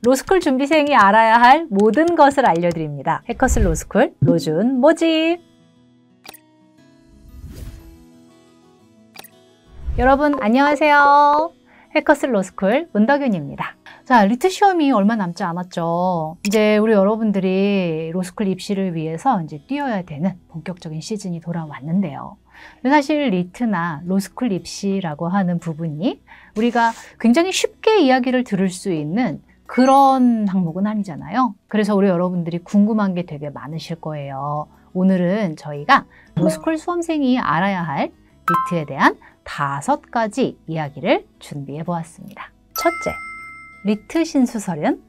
로스쿨 준비생이 알아야 할 모든 것을 알려드립니다. 해커스 로스쿨 로준 모집! 여러분 안녕하세요. 해커스 로스쿨 문덕윤입니다. 자, 리트 시험이 얼마 남지 않았죠. 이제 우리 여러분들이 로스쿨 입시를 위해서 이제 뛰어야 되는 본격적인 시즌이 돌아왔는데요. 근데 사실 리트나 로스쿨 입시라고 하는 부분이 우리가 굉장히 쉽게 이야기를 들을 수 있는 그런 항목은 아니잖아요. 그래서 우리 여러분들이 궁금한 게 되게 많으실 거예요. 오늘은 저희가 로스쿨 수험생이 알아야 할 리트에 대한 5가지 이야기를 준비해 보았습니다. 첫째, 리트 신수설은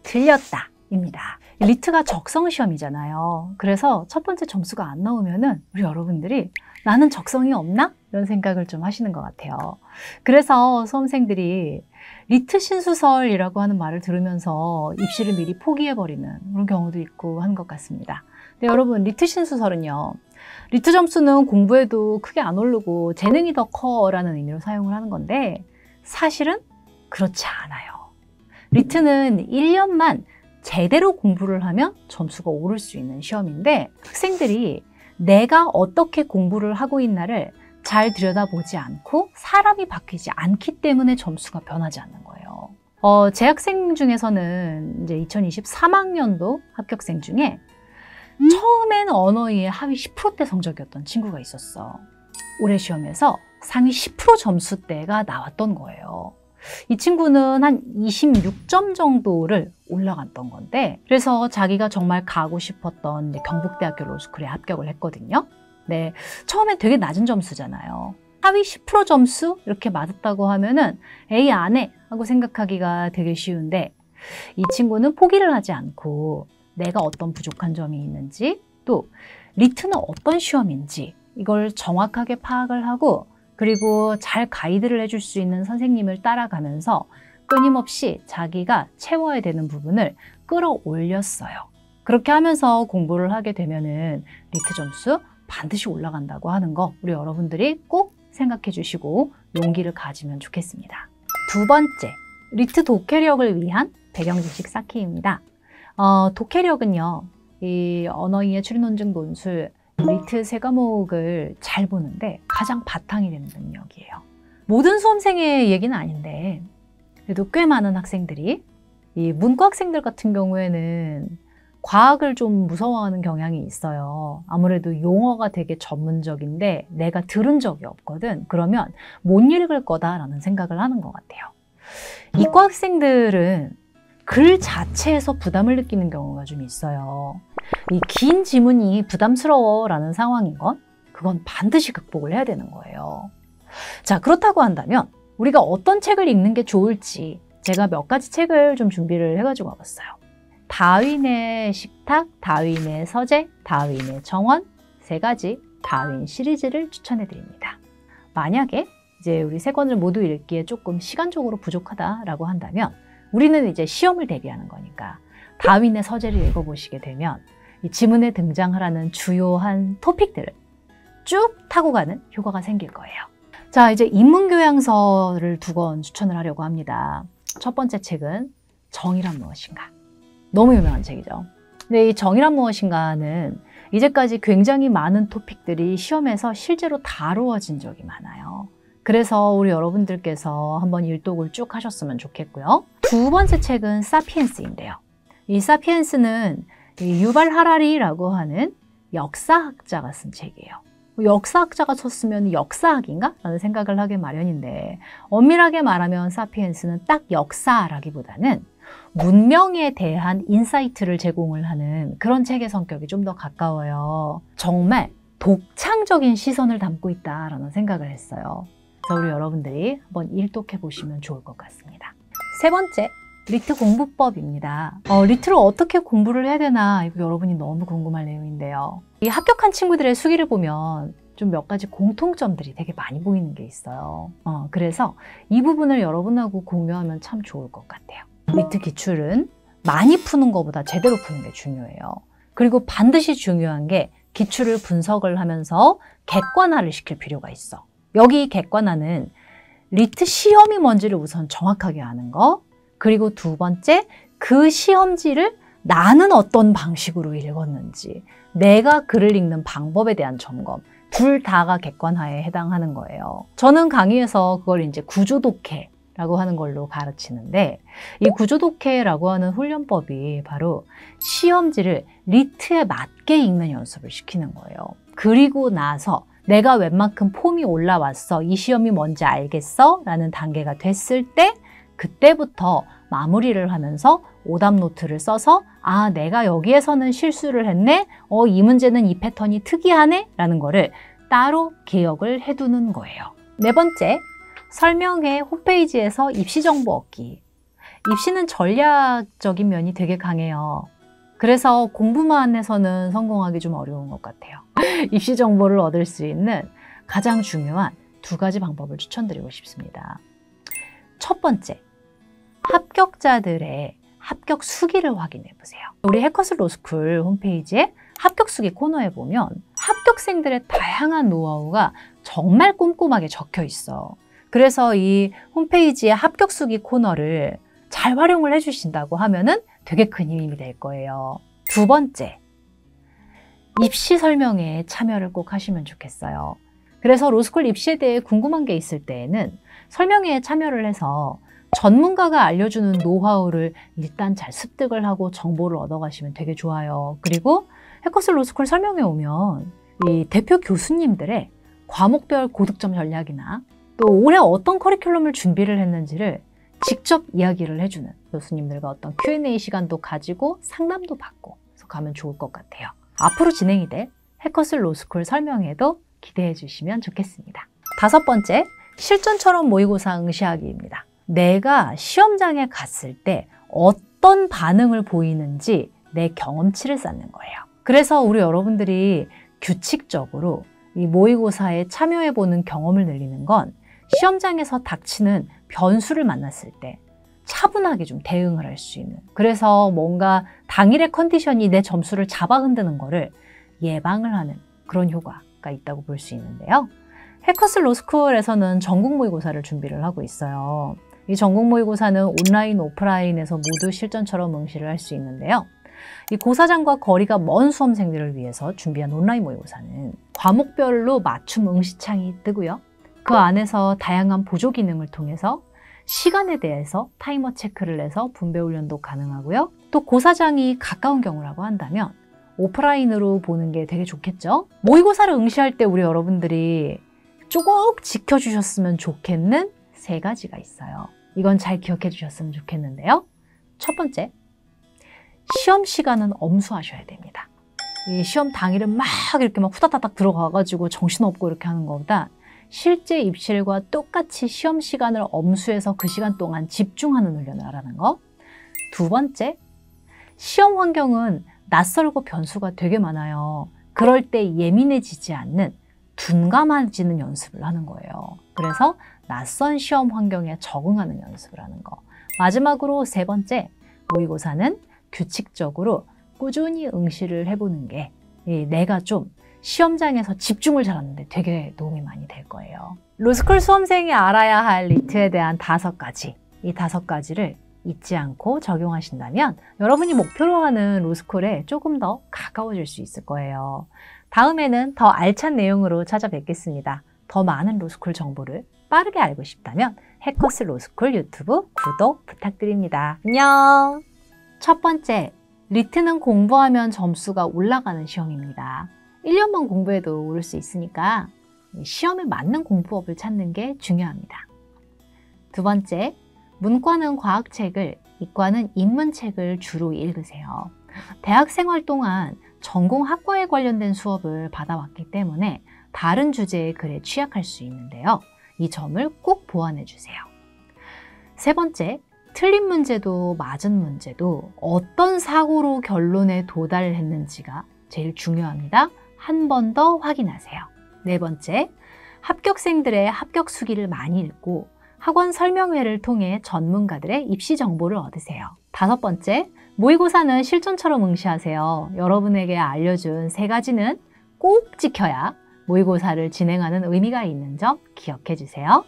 틀렸다 입니다. 리트가 적성시험이잖아요. 그래서 첫 번째 점수가 안 나오면은 우리 여러분들이 나는 적성이 없나? 이런 생각을 좀 하시는 것 같아요. 그래서 수험생들이 리트 신수설이라고 하는 말을 들으면서 입시를 미리 포기해버리는 그런 경우도 있고 하는 것 같습니다. 근데 여러분, 리트 신수설은요, 리트 점수는 공부해도 크게 안 오르고 재능이 더 커라는 의미로 사용을 하는 건데 사실은 그렇지 않아요. 리트는 1년만 제대로 공부를 하면 점수가 오를 수 있는 시험인데 학생들이 내가 어떻게 공부를 하고 있나를 잘 들여다보지 않고 사람이 바뀌지 않기 때문에 점수가 변하지 않는 거예요. 제 학생 중에서는 이제 2023학년도 합격생 중에 처음엔 언어의 하위 10%대 성적이었던 친구가 있었어. 올해 시험에서 상위 10% 점수대가 나왔던 거예요. 이 친구는 한 26점 정도를 올라갔던 건데 그래서 자기가 정말 가고 싶었던 경북대학교 로스쿨에 합격을 했거든요. 네, 처음엔 되게 낮은 점수잖아요. 하위 10% 점수 이렇게 맞았다고 하면은 에이 안 해 하고 생각하기가 되게 쉬운데 이 친구는 포기를 하지 않고 내가 어떤 부족한 점이 있는지 또 리트는 어떤 시험인지 이걸 정확하게 파악을 하고 그리고 잘 가이드를 해줄 수 있는 선생님을 따라가면서 끊임없이 자기가 채워야 되는 부분을 끌어올렸어요. 그렇게 하면서 공부를 하게 되면은 리트 점수 반드시 올라간다고 하는 거 우리 여러분들이 꼭 생각해 주시고 용기를 가지면 좋겠습니다. 두 번째, 리트 독해력을 위한 배경지식 쌓기입니다. 독해력은요, 이 언어이해 추리논증 논술 리트 3과목을 잘 보는데 가장 바탕이 되는 능력이에요. 모든 수험생의 얘기는 아닌데 그래도 꽤 많은 학생들이 이 문과 학생들 같은 경우에는 과학을 좀 무서워하는 경향이 있어요. 아무래도 용어가 되게 전문적인데 내가 들은 적이 없거든. 그러면 못 읽을 거다라는 생각을 하는 것 같아요. 이과 학생들은 글 자체에서 부담을 느끼는 경우가 좀 있어요. 이 긴 지문이 부담스러워라는 상황인 건 그건 반드시 극복을 해야 되는 거예요. 자, 그렇다고 한다면 우리가 어떤 책을 읽는 게 좋을지 제가 몇 가지 책을 좀 준비를 해가지고 와봤어요. 다윈의 식탁, 다윈의 서재, 다윈의 정원 3가지 다윈 시리즈를 추천해 드립니다. 만약에 이제 우리 3권을 모두 읽기에 조금 시간적으로 부족하다라고 한다면 우리는 이제 시험을 대비하는 거니까 다윈의 서재를 읽어보시게 되면 이 지문에 등장하라는 주요한 토픽들을 쭉 타고 가는 효과가 생길 거예요. 자, 이제 인문교양서를 2권 추천을 하려고 합니다. 첫 번째 책은 정의란 무엇인가. 너무 유명한 책이죠. 근데 이 정의란 무엇인가는 이제까지 굉장히 많은 토픽들이 시험에서 실제로 다루어진 적이 많아요. 그래서 우리 여러분들께서 한번 일독을 쭉 하셨으면 좋겠고요. 2번째 책은 사피엔스인데요. 이 사피엔스는 유발 하라리라고 하는 역사학자가 쓴 책이에요. 역사학자가 썼으면 역사학인가? 라는 생각을 하게 마련인데 엄밀하게 말하면 사피엔스는 딱 역사라기보다는 문명에 대한 인사이트를 제공을 하는 그런 책의 성격이 좀 더 가까워요. 정말 독창적인 시선을 담고 있다라는 생각을 했어요. 그래서 우리 여러분들이 한번 일독해 보시면 좋을 것 같습니다. 3번째, 리트 공부법입니다. 리트를 어떻게 공부를 해야 되나 이거 여러분이 너무 궁금할 내용인데요. 이 합격한 친구들의 수기를 보면 좀 몇 가지 공통점들이 되게 많이 보이는 게 있어요. 그래서 이 부분을 여러분하고 공유하면 참 좋을 것 같아요. 리트 기출은 많이 푸는 것보다 제대로 푸는 게 중요해요. 그리고 반드시 중요한 게 기출을 분석을 하면서 객관화를 시킬 필요가 있어. 여기 객관화는 리트 시험이 뭔지를 우선 정확하게 아는 거, 그리고 2번째, 그 시험지를 나는 어떤 방식으로 읽었는지, 내가 글을 읽는 방법에 대한 점검, 둘 다가 객관화에 해당하는 거예요. 저는 강의에서 그걸 이제 구조독해라고 하는 걸로 가르치는데, 이 구조독해라고 하는 훈련법이 바로 시험지를 리트에 맞게 읽는 연습을 시키는 거예요. 그리고 나서 내가 웬만큼 폼이 올라왔어, 이 시험이 뭔지 알겠어? 라는 단계가 됐을 때 그때부터 마무리를 하면서 오답 노트를 써서 아, 내가 여기에서는 실수를 했네? 이 문제는 이 패턴이 특이하네? 라는 거를 따로 기억을 해두는 거예요. 네 번째, 설명회 홈페이지에서 입시 정보 얻기. 입시는 전략적인 면이 되게 강해요. 그래서 공부만 해서는 성공하기 좀 어려운 것 같아요. 입시 정보를 얻을 수 있는 가장 중요한 두 가지 방법을 추천드리고 싶습니다. 첫 번째, 합격자들의 합격 수기를 확인해 보세요. 우리 해커스 로스쿨 홈페이지에 합격 수기 코너에 보면 합격생들의 다양한 노하우가 정말 꼼꼼하게 적혀 있어. 그래서 이 홈페이지의 합격 수기 코너를 잘 활용을 해주신다고 하면은 되게 큰 힘이 될 거예요. 두 번째, 입시 설명회에 참여를 꼭 하시면 좋겠어요. 그래서 로스쿨 입시에 대해 궁금한 게 있을 때에는 설명회에 참여를 해서 전문가가 알려주는 노하우를 일단 잘 습득을 하고 정보를 얻어가시면 되게 좋아요. 그리고 해커스 로스쿨 설명회 오면 이 대표 교수님들의 과목별 고득점 전략이나 또 올해 어떤 커리큘럼을 준비를 했는지를 직접 이야기를 해주는 교수님들과 어떤 Q&A 시간도 가지고 상담도 받고 그래서 가면 좋을 것 같아요. 앞으로 진행이 될 해커스 로스쿨 설명회도 기대해 주시면 좋겠습니다. 다섯 번째, 실전처럼 모의고사 응시하기입니다. 내가 시험장에 갔을 때 어떤 반응을 보이는지 내 경험치를 쌓는 거예요. 그래서 우리 여러분들이 규칙적으로 이 모의고사에 참여해보는 경험을 늘리는 건 시험장에서 닥치는 변수를 만났을 때 차분하게 좀 대응을 할 수 있는, 그래서 뭔가 당일의 컨디션이 내 점수를 잡아 흔드는 거를 예방을 하는 그런 효과가 있다고 볼 수 있는데요. 해커스 로스쿨에서는 전국 모의고사를 준비를 하고 있어요. 이 전국 모의고사는 온라인, 오프라인에서 모두 실전처럼 응시를 할 수 있는데요. 이 고사장과 거리가 먼 수험생들을 위해서 준비한 온라인 모의고사는 과목별로 맞춤 응시창이 뜨고요. 그 안에서 다양한 보조 기능을 통해서 시간에 대해서 타이머 체크를 해서 분배 훈련도 가능하고요. 또 고사장이 가까운 경우라고 한다면 오프라인으로 보는 게 되게 좋겠죠. 모의고사를 응시할 때 우리 여러분들이 쭉 지켜주셨으면 좋겠는 세 가지가 있어요. 이건 잘 기억해 주셨으면 좋겠는데요. 첫 번째, 시험 시간은 엄수하셔야 됩니다. 이 시험 당일은 막 이렇게 막 후다다닥 들어가가지고 정신없고 이렇게 하는 것보다 실제 입실과 똑같이 시험 시간을 엄수해서 그 시간 동안 집중하는 훈련을 하라는 거. 두 번째, 시험 환경은 낯설고 변수가 되게 많아요. 그럴 때 예민해지지 않는 둔감해지는 연습을 하는 거예요. 그래서 낯선 시험 환경에 적응하는 연습을 하는 거. 마지막으로 세 번째, 모의고사는 규칙적으로 꾸준히 응시를 해보는 게 내가 좀 시험장에서 집중을 잘하는데 되게 도움이 많이 될 거예요. 로스쿨 수험생이 알아야 할 리트에 대한 5가지, 이 5가지를 잊지 않고 적용하신다면 여러분이 목표로 하는 로스쿨에 조금 더 가까워질 수 있을 거예요. 다음에는 더 알찬 내용으로 찾아뵙겠습니다. 더 많은 로스쿨 정보를 빠르게 알고 싶다면 해커스 로스쿨 유튜브 구독 부탁드립니다. 안녕! 첫 번째, 리트는 공부하면 점수가 올라가는 시험입니다. 1년만 공부해도 오를 수 있으니까 시험에 맞는 공부법을 찾는 게 중요합니다. 두 번째, 문과는 과학책을, 이과는 인문책을 주로 읽으세요. 대학생활 동안 전공 학과에 관련된 수업을 받아왔기 때문에 다른 주제의 글에 취약할 수 있는데요. 이 점을 꼭 보완해 주세요. 세 번째, 틀린 문제도 맞은 문제도 어떤 사고로 결론에 도달했는지가 제일 중요합니다. 한 번 더 확인하세요. 네 번째, 합격생들의 합격 수기를 많이 읽고 학원 설명회를 통해 전문가들의 입시 정보를 얻으세요. 다섯 번째, 모의고사는 실전처럼 응시하세요. 여러분에게 알려준 3가지는 꼭 지켜야 모의고사를 진행하는 의미가 있는 점 기억해 주세요.